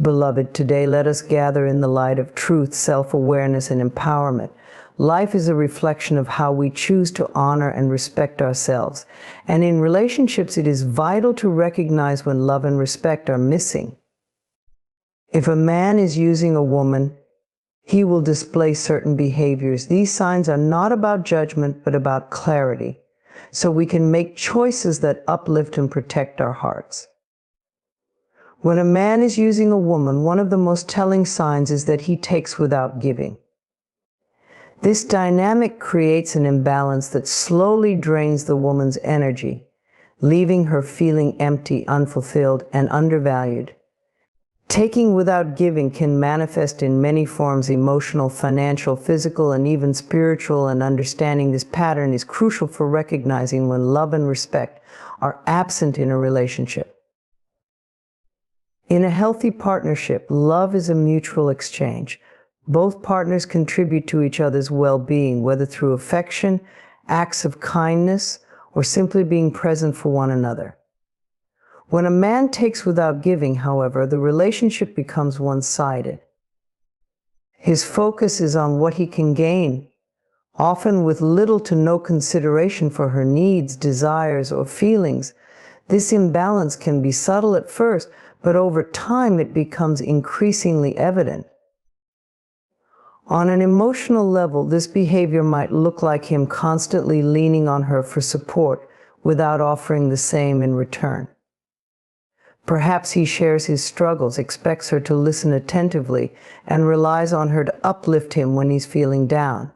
Beloved, today let us gather in the light of truth, self-awareness, and empowerment. Life is a reflection of how we choose to honor and respect ourselves. And in relationships, it is vital to recognize when love and respect are missing. If a man is using a woman, he will display certain behaviors. These signs are not about judgment, but about clarity, so we can make choices that uplift and protect our hearts. When a man is using a woman, one of the most telling signs is that he takes without giving. This dynamic creates an imbalance that slowly drains the woman's energy, leaving her feeling empty, unfulfilled, and undervalued. Taking without giving can manifest in many forms: emotional, financial, physical, and even spiritual, and understanding this pattern is crucial for recognizing when love and respect are absent in a relationship. In a healthy partnership, love is a mutual exchange. Both partners contribute to each other's well-being, whether through affection, acts of kindness, or simply being present for one another. When a man takes without giving, however, the relationship becomes one-sided. His focus is on what he can gain, often with little to no consideration for her needs, desires, or feelings. This imbalance can be subtle at first, but over time it becomes increasingly evident. On an emotional level, this behavior might look like him constantly leaning on her for support without offering the same in return. Perhaps he shares his struggles, expects her to listen attentively, and relies on her to uplift him when he's feeling down.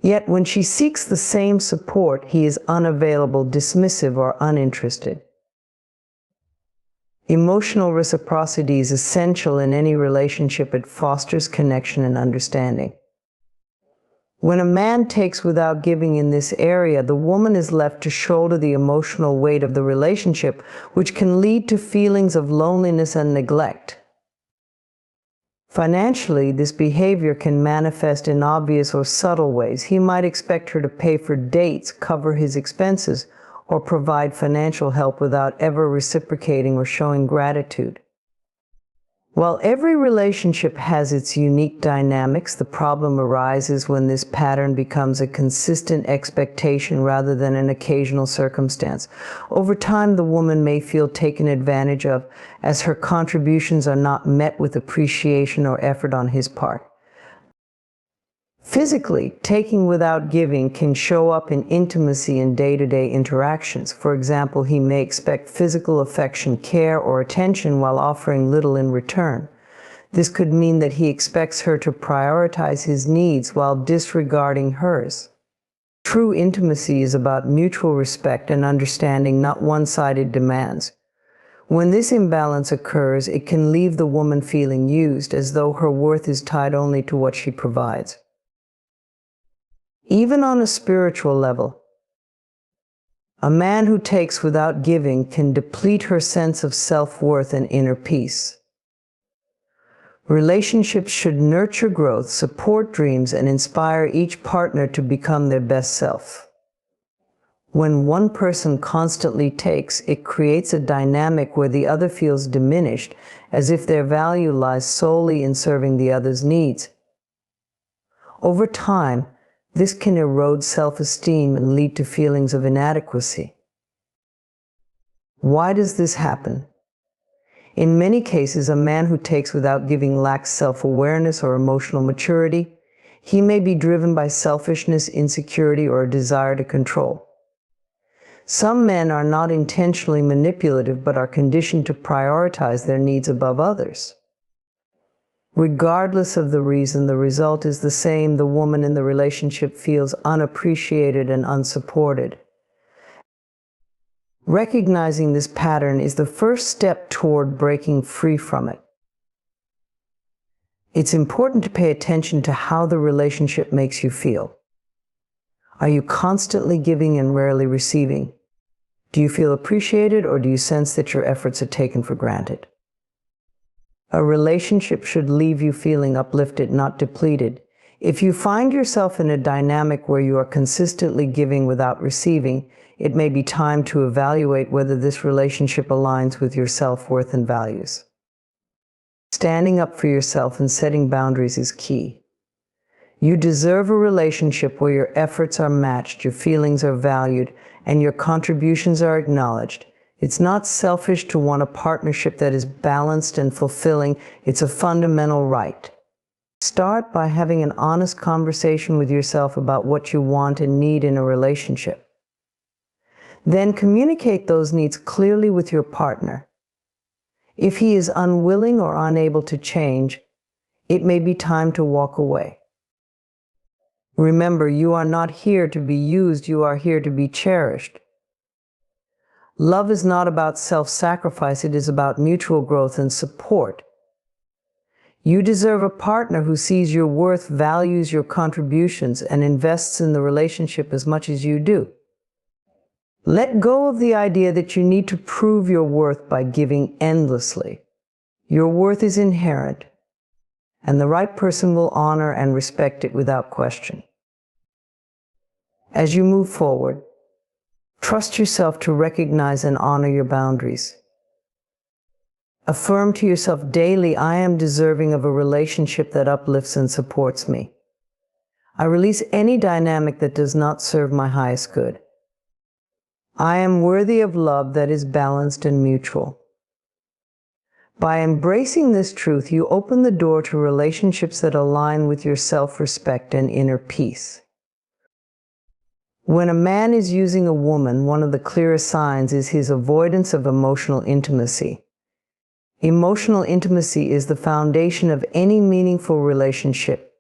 Yet when she seeks the same support, he is unavailable, dismissive, or uninterested. Emotional reciprocity is essential in any relationship. It fosters connection and understanding. When a man takes without giving in this area, the woman is left to shoulder the emotional weight of the relationship, which can lead to feelings of loneliness and neglect. Financially, this behavior can manifest in obvious or subtle ways. He might expect her to pay for dates, cover his expenses, or provide financial help without ever reciprocating or showing gratitude. While every relationship has its unique dynamics, the problem arises when this pattern becomes a consistent expectation rather than an occasional circumstance. Over time, the woman may feel taken advantage of, as her contributions are not met with appreciation or effort on his part. Physically, taking without giving can show up in intimacy in day-to-day interactions. For example, he may expect physical affection, care, or attention while offering little in return. This could mean that he expects her to prioritize his needs while disregarding hers. True intimacy is about mutual respect and understanding, not one-sided demands. When this imbalance occurs, it can leave the woman feeling used, as though her worth is tied only to what she provides. Even on a spiritual level, a man who takes without giving can deplete her sense of self-worth and inner peace. Relationships should nurture growth, support dreams, and inspire each partner to become their best self. When one person constantly takes, it creates a dynamic where the other feels diminished, as if their value lies solely in serving the other's needs. Over time, this can erode self-esteem and lead to feelings of inadequacy. Why does this happen? In many cases, a man who takes without giving lacks self-awareness or emotional maturity. He may be driven by selfishness, insecurity, or a desire to control. Some men are not intentionally manipulative, but are conditioned to prioritize their needs above others. Regardless of the reason, the result is the same. The woman in the relationship feels unappreciated and unsupported. Recognizing this pattern is the first step toward breaking free from it. It's important to pay attention to how the relationship makes you feel. Are you constantly giving and rarely receiving? Do you feel appreciated, or do you sense that your efforts are taken for granted? A relationship should leave you feeling uplifted, not depleted. If you find yourself in a dynamic where you are consistently giving without receiving, it may be time to evaluate whether this relationship aligns with your self-worth and values. Standing up for yourself and setting boundaries is key. You deserve a relationship where your efforts are matched, your feelings are valued, and your contributions are acknowledged. It's not selfish to want a partnership that is balanced and fulfilling. It's a fundamental right. Start by having an honest conversation with yourself about what you want and need in a relationship. Then communicate those needs clearly with your partner. If he is unwilling or unable to change, it may be time to walk away. Remember, you are not here to be used, you are here to be cherished. Love is not about self-sacrifice, it is about mutual growth and support. You deserve a partner who sees your worth, values your contributions, and invests in the relationship as much as you do. Let go of the idea that you need to prove your worth by giving endlessly. Your worth is inherent, and the right person will honor and respect it without question. As you move forward, trust yourself to recognize and honor your boundaries. Affirm to yourself daily, I am deserving of a relationship that uplifts and supports me. I release any dynamic that does not serve my highest good. I am worthy of love that is balanced and mutual. By embracing this truth, you open the door to relationships that align with your self-respect and inner peace. When a man is using a woman, one of the clearest signs is his avoidance of emotional intimacy. Emotional intimacy is the foundation of any meaningful relationship,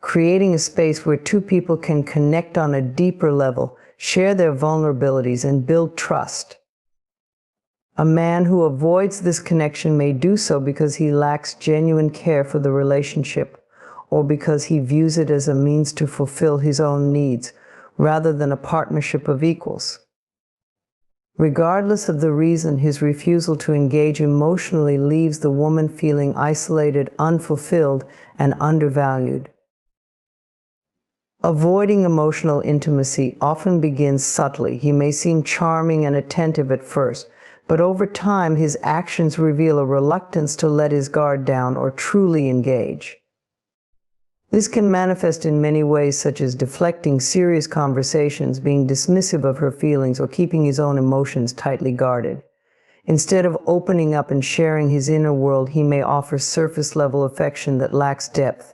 creating a space where two people can connect on a deeper level, share their vulnerabilities, and build trust. A man who avoids this connection may do so because he lacks genuine care for the relationship, or because he views it as a means to fulfill his own needs, rather than a partnership of equals. Regardless of the reason, his refusal to engage emotionally leaves the woman feeling isolated, unfulfilled, and undervalued. Avoiding emotional intimacy often begins subtly. He may seem charming and attentive at first, but over time his actions reveal a reluctance to let his guard down or truly engage. This can manifest in many ways, such as deflecting serious conversations, being dismissive of her feelings, or keeping his own emotions tightly guarded. Instead of opening up and sharing his inner world, he may offer surface-level affection that lacks depth.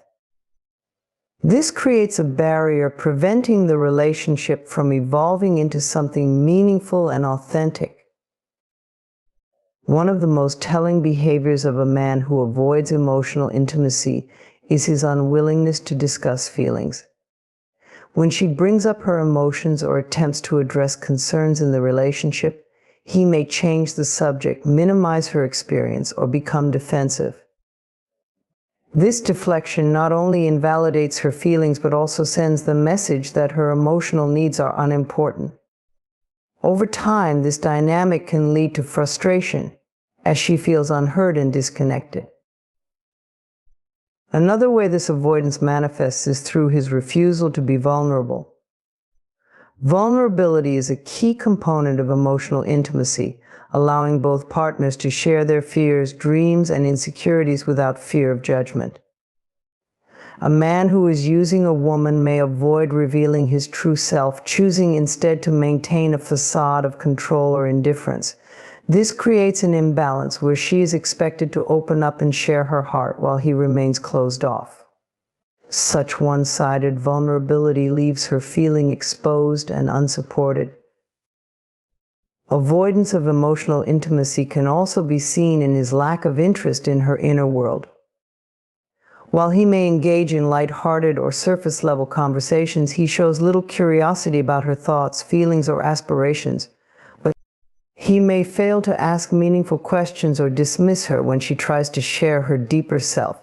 This creates a barrier, preventing the relationship from evolving into something meaningful and authentic. One of the most telling behaviors of a man who avoids emotional intimacy is his unwillingness to discuss feelings. When she brings up her emotions or attempts to address concerns in the relationship, he may change the subject, minimize her experience, or become defensive. This deflection not only invalidates her feelings but also sends the message that her emotional needs are unimportant. Over time, this dynamic can lead to frustration, as she feels unheard and disconnected. Another way this avoidance manifests is through his refusal to be vulnerable. Vulnerability is a key component of emotional intimacy, allowing both partners to share their fears, dreams, and insecurities without fear of judgment. A man who is using a woman may avoid revealing his true self, choosing instead to maintain a facade of control or indifference. This creates an imbalance where she is expected to open up and share her heart while he remains closed off. Such one-sided vulnerability leaves her feeling exposed and unsupported. Avoidance of emotional intimacy can also be seen in his lack of interest in her inner world. While he may engage in light-hearted or surface-level conversations, he shows little curiosity about her thoughts, feelings, or aspirations. He may fail to ask meaningful questions or dismiss her when she tries to share her deeper self.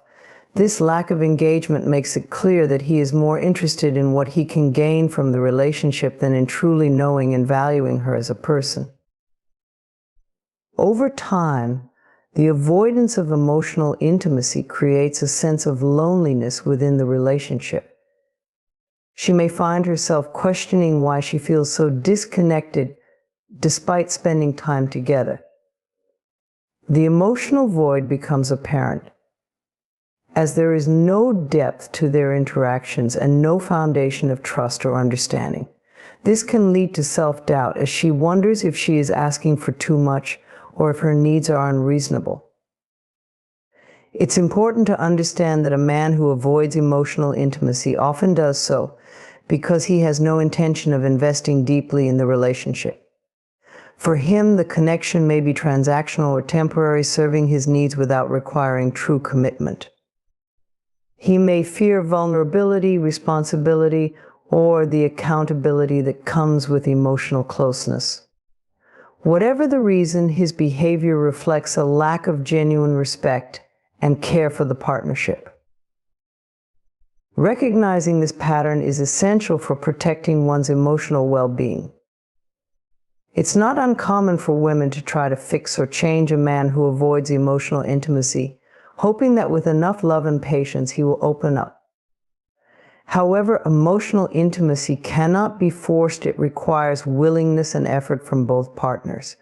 This lack of engagement makes it clear that he is more interested in what he can gain from the relationship than in truly knowing and valuing her as a person. Over time, the avoidance of emotional intimacy creates a sense of loneliness within the relationship. She may find herself questioning why she feels so disconnected despite spending time together. The emotional void becomes apparent, as there is no depth to their interactions and no foundation of trust or understanding. This can lead to self-doubt, as she wonders if she is asking for too much or if her needs are unreasonable. It's important to understand that a man who avoids emotional intimacy often does so because he has no intention of investing deeply in the relationship. For him, the connection may be transactional or temporary, serving his needs without requiring true commitment. He may fear vulnerability, responsibility, or the accountability that comes with emotional closeness. Whatever the reason, his behavior reflects a lack of genuine respect and care for the partnership. Recognizing this pattern is essential for protecting one's emotional well-being. It's not uncommon for women to try to fix or change a man who avoids emotional intimacy, hoping that with enough love and patience he will open up. However, emotional intimacy cannot be forced. It requires willingness and effort from both partners.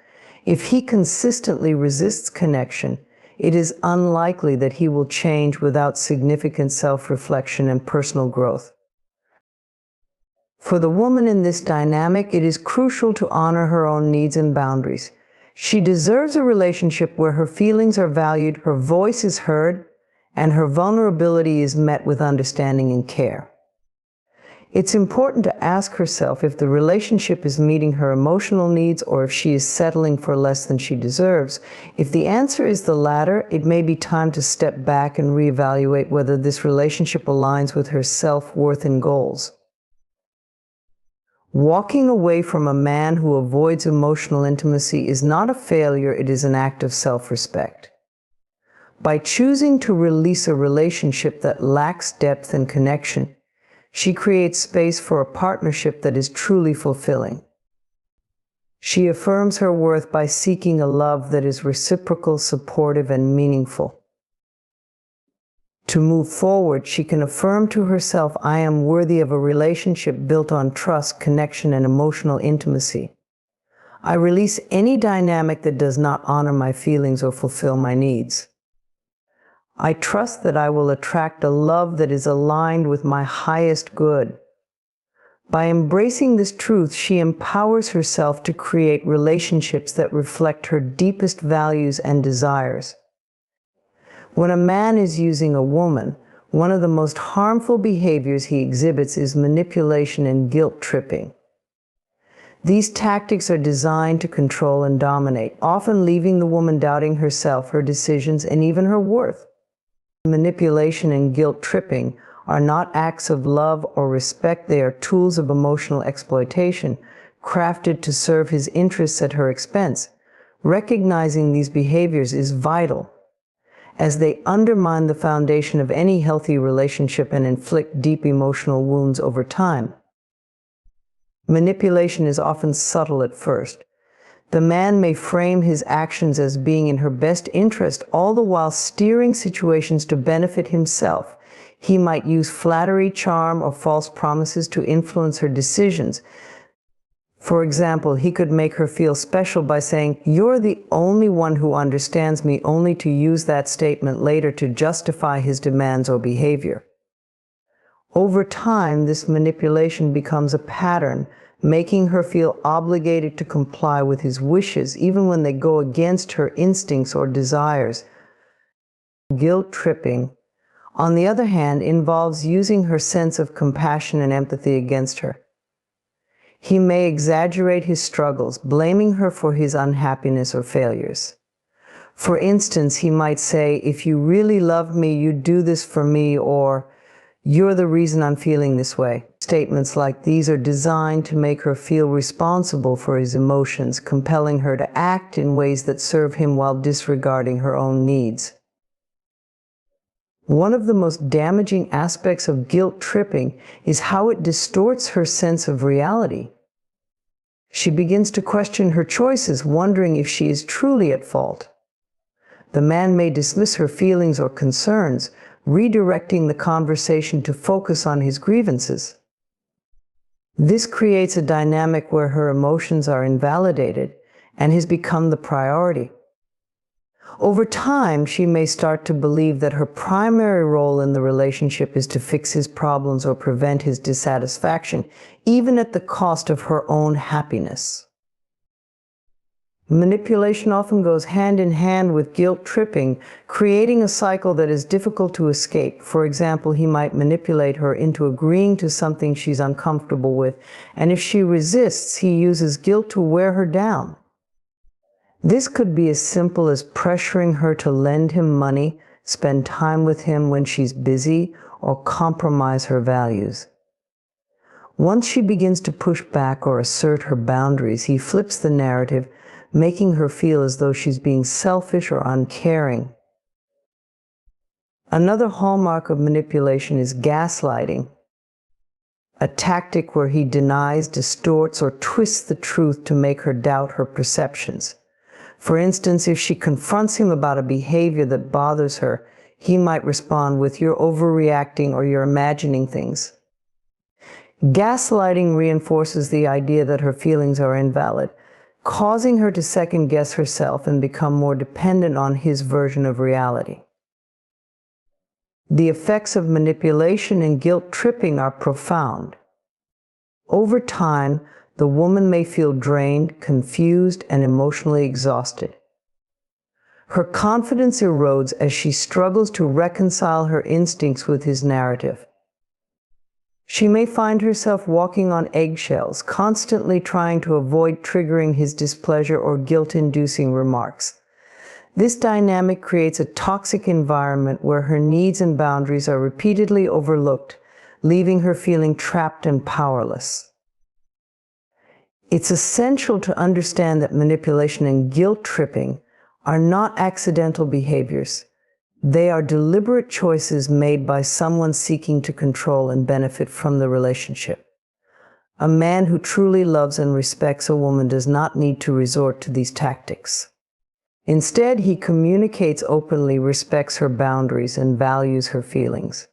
If he consistently resists connection, it is unlikely that he will change without significant self-reflection and personal growth. For the woman in this dynamic, it is crucial to honor her own needs and boundaries. She deserves a relationship where her feelings are valued, her voice is heard, and her vulnerability is met with understanding and care. It's important to ask herself if the relationship is meeting her emotional needs or if she is settling for less than she deserves. If the answer is the latter, it may be time to step back and reevaluate whether this relationship aligns with her self-worth and goals. Walking away from a man who avoids emotional intimacy is not a failure, it is an act of self-respect. By choosing to release a relationship that lacks depth and connection, she creates space for a partnership that is truly fulfilling. She affirms her worth by seeking a love that is reciprocal, supportive, and meaningful. To move forward, she can affirm to herself, "I am worthy of a relationship built on trust, connection, and emotional intimacy. I release any dynamic that does not honor my feelings or fulfill my needs. I trust that I will attract a love that is aligned with my highest good." By embracing this truth, she empowers herself to create relationships that reflect her deepest values and desires. When a man is using a woman, one of the most harmful behaviors he exhibits is manipulation and guilt tripping. These tactics are designed to control and dominate, often leaving the woman doubting herself, her decisions, and even her worth. Manipulation and guilt tripping are not acts of love or respect. They are tools of emotional exploitation, crafted to serve his interests at her expense. Recognizing these behaviors is vital, as they undermine the foundation of any healthy relationship and inflict deep emotional wounds over time. Manipulation is often subtle at first. The man may frame his actions as being in her best interest, all the while steering situations to benefit himself. He might use flattery, charm, or false promises to influence her decisions. For example, he could make her feel special by saying, "You're the only one who understands me," only to use that statement later to justify his demands or behavior. Over time, this manipulation becomes a pattern, making her feel obligated to comply with his wishes, even when they go against her instincts or desires. Guilt tripping, on the other hand, involves using her sense of compassion and empathy against her. He may exaggerate his struggles, blaming her for his unhappiness or failures. For instance, he might say, "If you really love me, you'd do this for me," or "You're the reason I'm feeling this way." Statements like these are designed to make her feel responsible for his emotions, compelling her to act in ways that serve him while disregarding her own needs. One of the most damaging aspects of guilt tripping is how it distorts her sense of reality. She begins to question her choices, wondering if she is truly at fault. The man may dismiss her feelings or concerns, redirecting the conversation to focus on his grievances. This creates a dynamic where her emotions are invalidated and has become the priority. Over time, she may start to believe that her primary role in the relationship is to fix his problems or prevent his dissatisfaction, even at the cost of her own happiness. Manipulation often goes hand in hand with guilt tripping, creating a cycle that is difficult to escape. For example, he might manipulate her into agreeing to something she's uncomfortable with, and if she resists, he uses guilt to wear her down. This could be as simple as pressuring her to lend him money, spend time with him when she's busy, or compromise her values. Once she begins to push back or assert her boundaries, he flips the narrative, making her feel as though she's being selfish or uncaring. Another hallmark of manipulation is gaslighting, a tactic where he denies, distorts, or twists the truth to make her doubt her perceptions. For instance, if she confronts him about a behavior that bothers her, he might respond with, "You're overreacting," or "You're imagining things." Gaslighting reinforces the idea that her feelings are invalid, causing her to second-guess herself and become more dependent on his version of reality. The effects of manipulation and guilt tripping are profound. Over time, the woman may feel drained, confused, and emotionally exhausted. Her confidence erodes as she struggles to reconcile her instincts with his narrative. She may find herself walking on eggshells, constantly trying to avoid triggering his displeasure or guilt-inducing remarks. This dynamic creates a toxic environment where her needs and boundaries are repeatedly overlooked, leaving her feeling trapped and powerless. It's essential to understand that manipulation and guilt tripping are not accidental behaviors. They are deliberate choices made by someone seeking to control and benefit from the relationship. A man who truly loves and respects a woman does not need to resort to these tactics. Instead, he communicates openly, respects her boundaries, and values her feelings.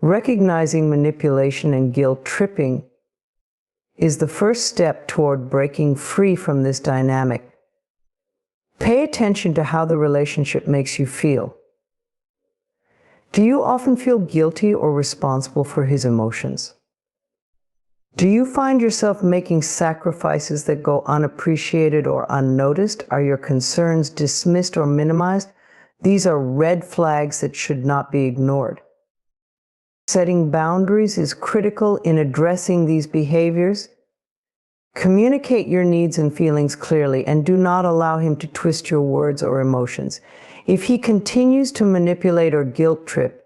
Recognizing manipulation and guilt tripping is the first step toward breaking free from this dynamic. Pay attention to how the relationship makes you feel. Do you often feel guilty or responsible for his emotions? Do you find yourself making sacrifices that go unappreciated or unnoticed? Are your concerns dismissed or minimized? These are red flags that should not be ignored. Setting boundaries is critical in addressing these behaviors. Communicate your needs and feelings clearly, and do not allow him to twist your words or emotions. If he continues to manipulate or guilt trip,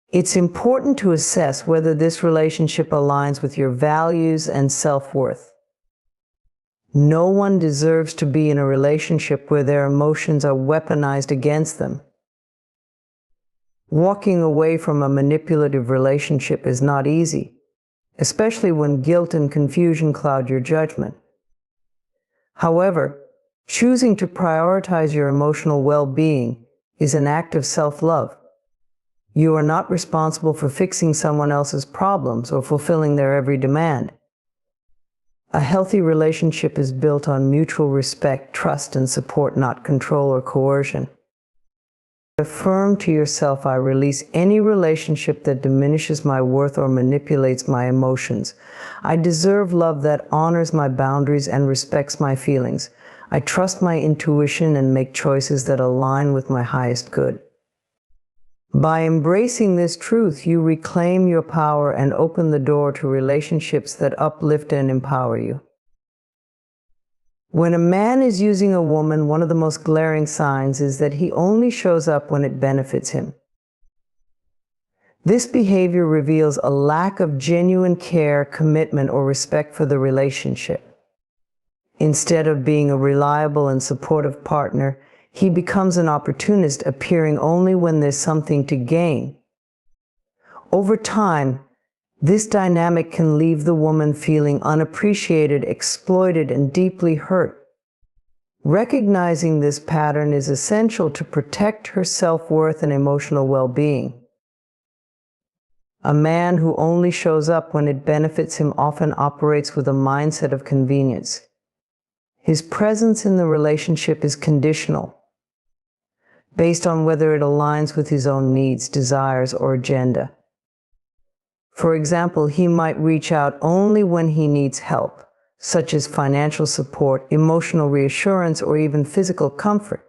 it's important to assess whether this relationship aligns with your values and self-worth. No one deserves to be in a relationship where their emotions are weaponized against them. Walking away from a manipulative relationship is not easy, especially when guilt and confusion cloud your judgment. However, choosing to prioritize your emotional well-being is an act of self-love. You are not responsible for fixing someone else's problems or fulfilling their every demand. A healthy relationship is built on mutual respect, trust, and support, not control or coercion. Affirm to yourself, "I release any relationship that diminishes my worth or manipulates my emotions. I deserve love that honors my boundaries and respects my feelings. I trust my intuition and make choices that align with my highest good." By embracing this truth, you reclaim your power and open the door to relationships that uplift and empower you. When a man is using a woman, one of the most glaring signs is that he only shows up when it benefits him. This behavior reveals a lack of genuine care, commitment, or respect for the relationship. Instead of being a reliable and supportive partner, he becomes an opportunist, appearing only when there's something to gain. Over time, this dynamic can leave the woman feeling unappreciated, exploited, and deeply hurt. Recognizing this pattern is essential to protect her self-worth and emotional well-being. A man who only shows up when it benefits him often operates with a mindset of convenience. His presence in the relationship is conditional, based on whether it aligns with his own needs, desires, or agenda. For example, he might reach out only when he needs help, such as financial support, emotional reassurance, or even physical comfort.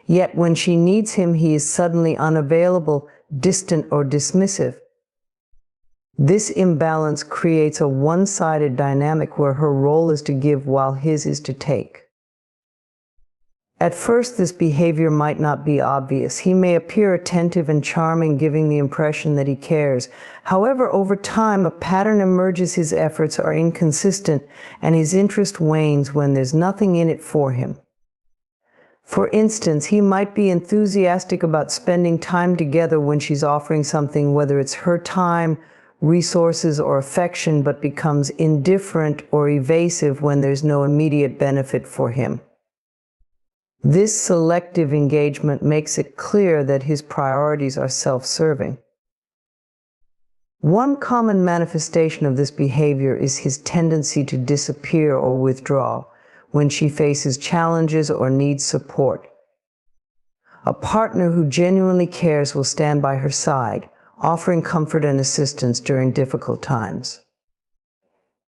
Yet when she needs him, he is suddenly unavailable, distant, or dismissive. This imbalance creates a one-sided dynamic where her role is to give while his is to take. At first, this behavior might not be obvious. He may appear attentive and charming, giving the impression that he cares. However, over time, a pattern emerges. His efforts are inconsistent, and his interest wanes when there's nothing in it for him. For instance, he might be enthusiastic about spending time together when she's offering something, whether it's her time, resources, or affection, but becomes indifferent or evasive when there's no immediate benefit for him. This selective engagement makes it clear that his priorities are self-serving. One common manifestation of this behavior is his tendency to disappear or withdraw when she faces challenges or needs support. A partner who genuinely cares will stand by her side, offering comfort and assistance during difficult times.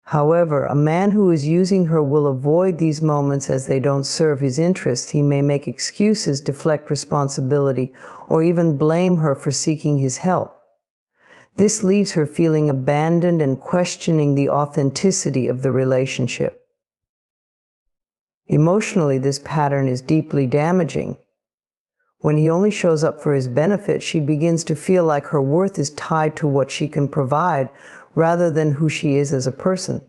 However, a man who is using her will avoid these moments as they don't serve his interests. He may make excuses, deflect responsibility, or even blame her for seeking his help. This leaves her feeling abandoned and questioning the authenticity of the relationship. Emotionally, this pattern is deeply damaging. When he only shows up for his benefit, she begins to feel like her worth is tied to what she can provide rather than who she is as a person.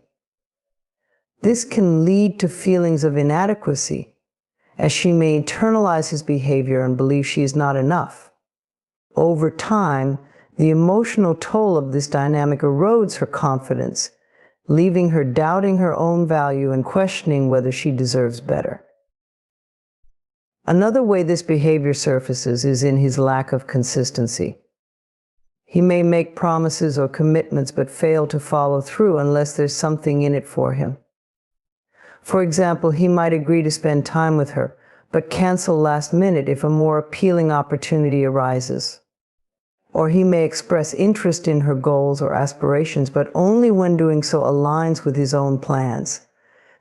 This can lead to feelings of inadequacy, as she may internalize his behavior and believe she is not enough. Over time, the emotional toll of this dynamic erodes her confidence, leaving her doubting her own value and questioning whether she deserves better. Another way this behavior surfaces is in his lack of consistency. He may make promises or commitments but fail to follow through unless there's something in it for him. For example, he might agree to spend time with her, but cancel last minute if a more appealing opportunity arises. Or he may express interest in her goals or aspirations, but only when doing so aligns with his own plans.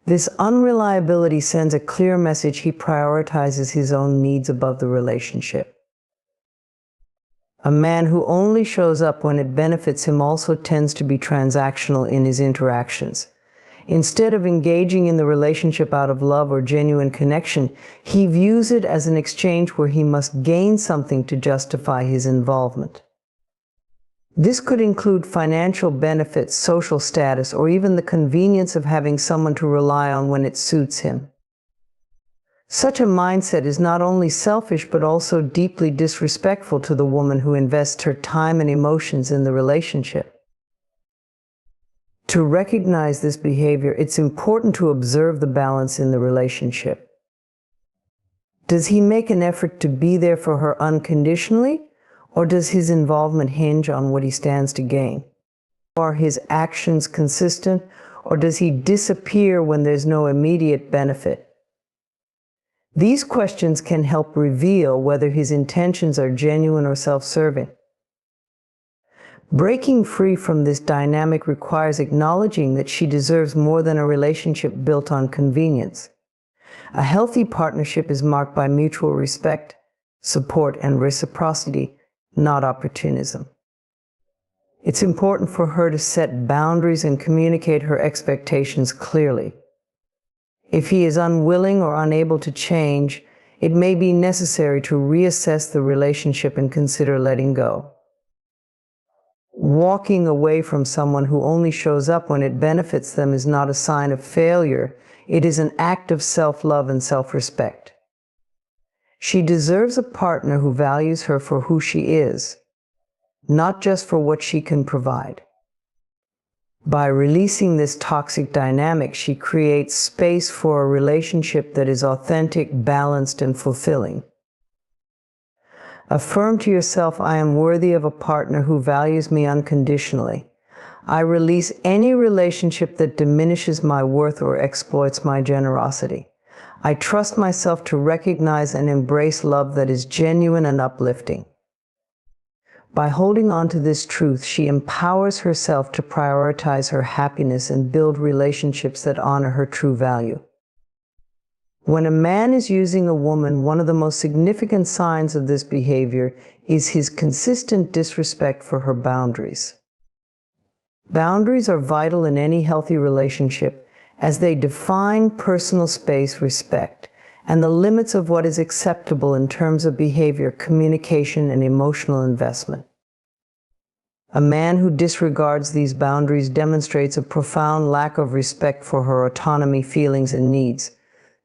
This unreliability sends a clear message he prioritizes his own needs above the relationship. A man who only shows up when it benefits him also tends to be transactional in his interactions. Instead of engaging in the relationship out of love or genuine connection, he views it as an exchange where he must gain something to justify his involvement. This could include financial benefits, social status, or even the convenience of having someone to rely on when it suits him. Such a mindset is not only selfish but also deeply disrespectful to the woman who invests her time and emotions in the relationship. To recognize this behavior, it's important to observe the balance in the relationship. Does he make an effort to be there for her unconditionally, or does his involvement hinge on what he stands to gain? Are his actions consistent, or does he disappear when there's no immediate benefit? These questions can help reveal whether his intentions are genuine or self-serving. Breaking free from this dynamic requires acknowledging that she deserves more than a relationship built on convenience. A healthy partnership is marked by mutual respect, support, and reciprocity, not opportunism. It's important for her to set boundaries and communicate her expectations clearly. If he is unwilling or unable to change, it may be necessary to reassess the relationship and consider letting go. Walking away from someone who only shows up when it benefits them is not a sign of failure. It is an act of self-love and self-respect. She deserves a partner who values her for who she is, not just for what she can provide. By releasing this toxic dynamic, she creates space for a relationship that is authentic, balanced, and fulfilling. Affirm to yourself, I am worthy of a partner who values me unconditionally. I release any relationship that diminishes my worth or exploits my generosity. I trust myself to recognize and embrace love that is genuine and uplifting. By holding on to this truth, she empowers herself to prioritize her happiness and build relationships that honor her true value. When a man is using a woman, one of the most significant signs of this behavior is his consistent disrespect for her boundaries. Boundaries are vital in any healthy relationship as they define personal space, respect, and the limits of what is acceptable in terms of behavior, communication, and emotional investment. A man who disregards these boundaries demonstrates a profound lack of respect for her autonomy, feelings, and needs.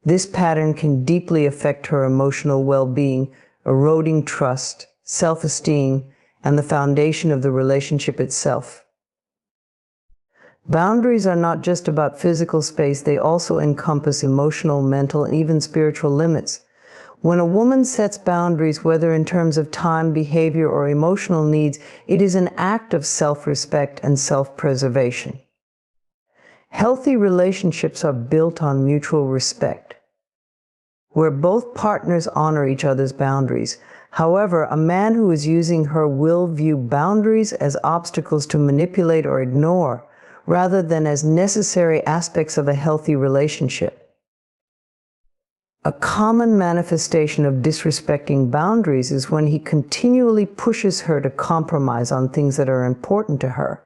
This pattern can deeply affect her emotional well-being, eroding trust, self-esteem, and the foundation of the relationship itself. Boundaries are not just about physical space, they also encompass emotional, mental, and even spiritual limits. When a woman sets boundaries, whether in terms of time, behavior, or emotional needs, it is an act of self-respect and self-preservation. Healthy relationships are built on mutual respect, where both partners honor each other's boundaries. However, a man who is using her will view boundaries as obstacles to manipulate or ignore, rather than as necessary aspects of a healthy relationship. A common manifestation of disrespecting boundaries is when he continually pushes her to compromise on things that are important to her.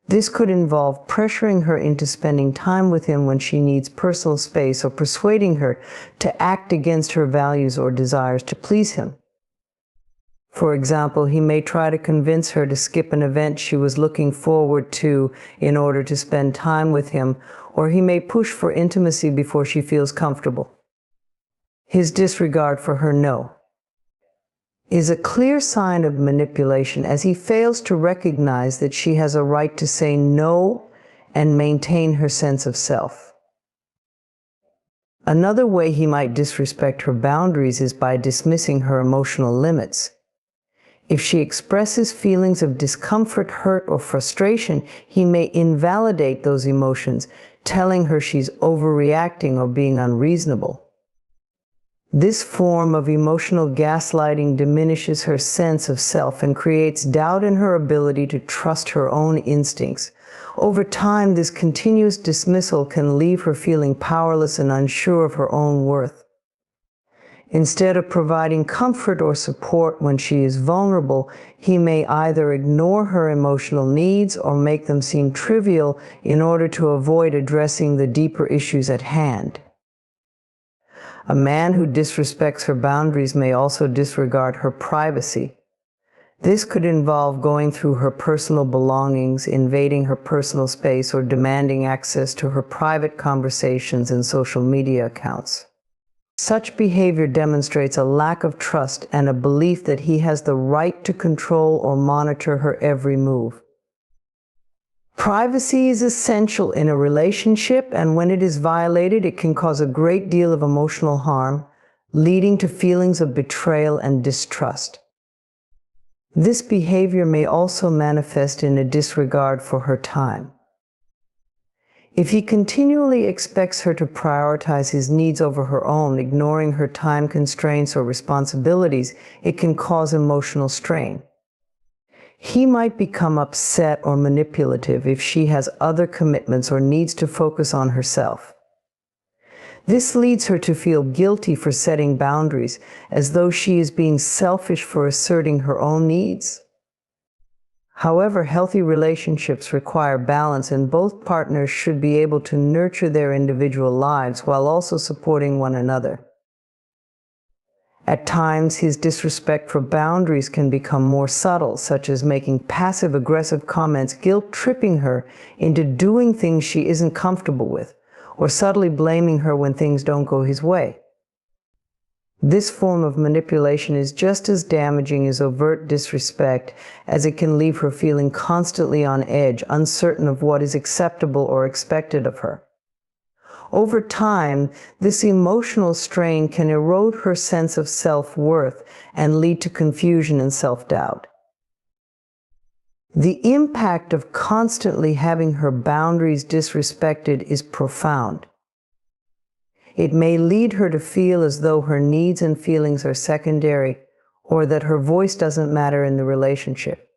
This could involve pressuring her into spending time with him when she needs personal space, or persuading her to act against her values or desires to please him. For example, he may try to convince her to skip an event she was looking forward to in order to spend time with him, or he may push for intimacy before she feels comfortable. His disregard for her no is a clear sign of manipulation, as he fails to recognize that she has a right to say no and maintain her sense of self. Another way he might disrespect her boundaries is by dismissing her emotional limits. If she expresses feelings of discomfort, hurt, or frustration, he may invalidate those emotions, telling her she's overreacting or being unreasonable. This form of emotional gaslighting diminishes her sense of self and creates doubt in her ability to trust her own instincts. Over time, this continuous dismissal can leave her feeling powerless and unsure of her own worth. Instead of providing comfort or support when she is vulnerable, he may either ignore her emotional needs or make them seem trivial in order to avoid addressing the deeper issues at hand. A man who disrespects her boundaries may also disregard her privacy. This could involve going through her personal belongings, invading her personal space, or demanding access to her private conversations and social media accounts. Such behavior demonstrates a lack of trust and a belief that he has the right to control or monitor her every move. Privacy is essential in a relationship, and when it is violated, it can cause a great deal of emotional harm, leading to feelings of betrayal and distrust. This behavior may also manifest in a disregard for her time. If he continually expects her to prioritize his needs over her own, ignoring her time constraints or responsibilities, it can cause emotional strain. He might become upset or manipulative if she has other commitments or needs to focus on herself. This leads her to feel guilty for setting boundaries, as though she is being selfish for asserting her own needs. However, healthy relationships require balance, and both partners should be able to nurture their individual lives while also supporting one another. At times, his disrespect for boundaries can become more subtle, such as making passive-aggressive comments, guilt-tripping her into doing things she isn't comfortable with, or subtly blaming her when things don't go his way. This form of manipulation is just as damaging as overt disrespect, as it can leave her feeling constantly on edge, uncertain of what is acceptable or expected of her. Over time, this emotional strain can erode her sense of self-worth and lead to confusion and self-doubt. The impact of constantly having her boundaries disrespected is profound. It may lead her to feel as though her needs and feelings are secondary, or that her voice doesn't matter in the relationship.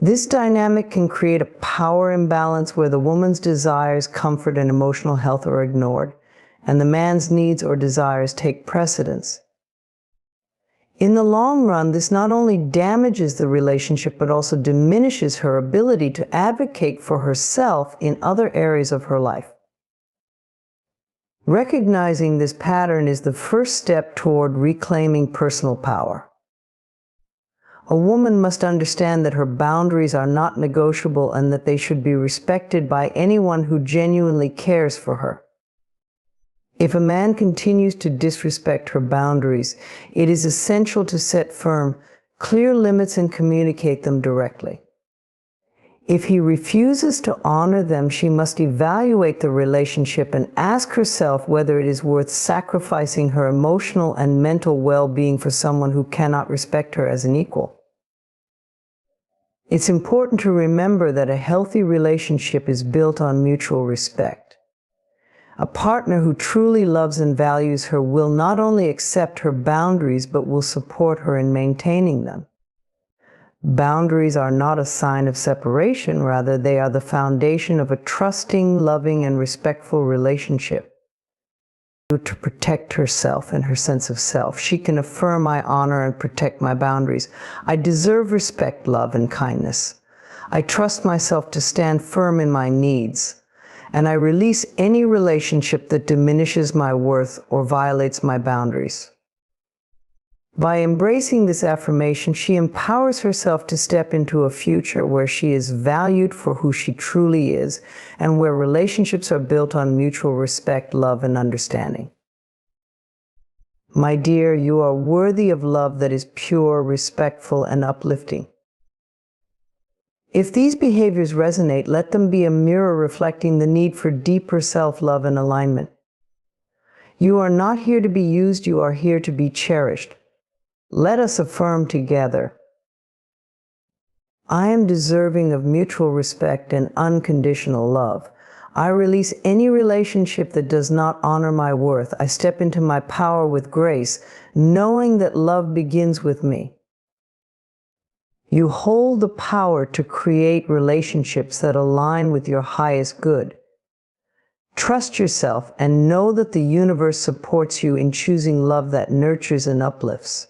This dynamic can create a power imbalance where the woman's desires, comfort, and emotional health are ignored, and the man's needs or desires take precedence. In the long run, this not only damages the relationship, but also diminishes her ability to advocate for herself in other areas of her life. Recognizing this pattern is the first step toward reclaiming personal power. A woman must understand that her boundaries are not negotiable and that they should be respected by anyone who genuinely cares for her. If a man continues to disrespect her boundaries, it is essential to set firm, clear limits and communicate them directly. If he refuses to honor them, she must evaluate the relationship and ask herself whether it is worth sacrificing her emotional and mental well-being for someone who cannot respect her as an equal. It's important to remember that a healthy relationship is built on mutual respect. A partner who truly loves and values her will not only accept her boundaries, but will support her in maintaining them. Boundaries are not a sign of separation, rather they are the foundation of a trusting, loving, and respectful relationship. To protect herself and her sense of self, she can affirm, I honor and protect my boundaries. I deserve respect, love, and kindness. I trust myself to stand firm in my needs, and I release any relationship that diminishes my worth or violates my boundaries. By embracing this affirmation, she empowers herself to step into a future where she is valued for who she truly is and where relationships are built on mutual respect, love, and understanding. My dear, you are worthy of love that is pure, respectful, and uplifting. If these behaviors resonate, let them be a mirror reflecting the need for deeper self-love and alignment. You are not here to be used, you are here to be cherished. Let us affirm together, I am deserving of mutual respect and unconditional love. I release any relationship that does not honor my worth. I step into my power with grace, knowing that love begins with me. You hold the power to create relationships that align with your highest good. Trust yourself and know that the universe supports you in choosing love that nurtures and uplifts.